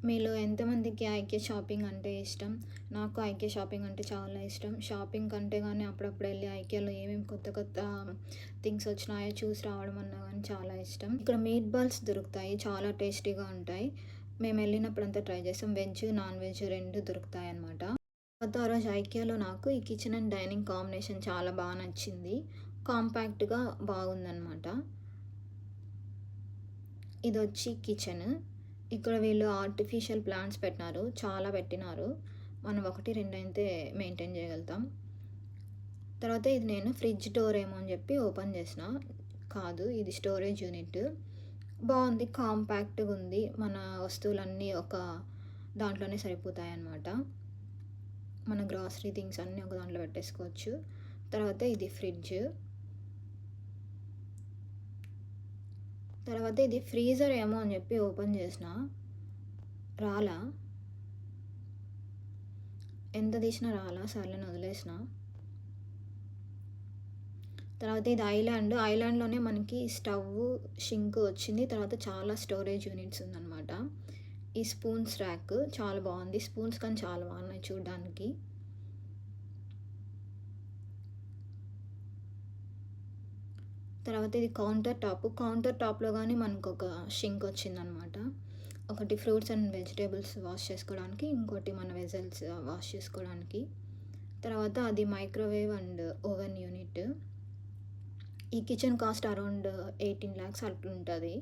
మీలో ఎంతమందికి ఐక్య షాపింగ్ అంటే ఇష్టం? నాకు ఐక్య షాపింగ్ అంటే చాలా ఇష్టం. షాపింగ్ కంటే గానీ అప్పుడప్పుడు ఎళ్లి ఐక్యలో ఏమేమి కొత్త కొత్త థింగ్స్ వచ్చినాయో చూసి రావడం అన్నా గానీ చాలా ఇష్టం. ఇక్కడ మీట్ బాల్స్ దొరుకుతాయి. చాలా టేస్టీగా ఉంటాయి. మేమెళ్ళినప్పుడంతా ట్రై చేసాం. Veg, non veg 2 దొరుకుతాయనమాట. తర్వాత ఆ రోజు ఐకియాలో నాకు ఈ కిచెన్ అండ్ డైనింగ్ కాంబినేషన్ చాలా నచ్చింది. కాంపాక్ట్‌గా బాగుందనమాట. ఇదొచ్చి కిచెన్. ఇక్కడ వీళ్ళు ఆర్టిఫిషియల్ ప్లాంట్స్ పెట్టినారు. చాలా పెట్టినారు. మనం 1, 2 అయితే మెయింటైన్ చేయగలుగుతాం. తర్వాత ఇది నేను ఫ్రిడ్జ్ డోర్ ఏమో అని చెప్పి ఓపెన్ చేసిన. కాదు, ఇది స్టోరేజ్ యూనిట్. బావుంది. కాంపాక్ట్‌గా ఉంది. మన వస్తువులన్నీ ఒక దాంట్లోనే సరిపోతాయన్నమాట. మన గ్రాసరీ థింగ్స్ అన్నీ ఒక దాంట్లో పెట్టేసుకోవచ్చు. తర్వాత ఇది ఫ్రిడ్జ్. తర్వాత ఇది ఫ్రీజర్ ఏమో అని చెప్పి ఓపెన్ చేసిన. రాలా. ఎంత తీసినా రాలా. సర్లే అని వదిలేసిన. తర్వాత ఇది ఐలాండ్. ఐలాండ్‌లోనే మనకి స్టవ్, షింక్ వచ్చింది. తర్వాత చాలా స్టోరేజ్ యూనిట్స్ ఉందనమాట. ఈ స్పూన్స్ ర్యాక్ చాలా బావుంది. స్పూన్స్ కానీ చాలా బాగున్నాయి చూడ్డానికి. తర్వాత ఇది కౌంటర్ టాప్. కౌంటర్ టాప్‌లో గానీ మనకొక షింక్ వచ్చిందనమాట. ఒకటి ఫ్రూట్స్ అండ్ వెజిటబుల్స్ వాష్ చేసుకోవడానికి, ఇంకోటి మన వెజల్స్ వాష్ చేసుకోవడానికి. తర్వాత అది మైక్రోవేవ్ అండ్ ఓవెన్ యూనిట్. ఈ కిచెన్ కాస్ట్ అరౌండ్ 18 lakhs అట్లుంటది.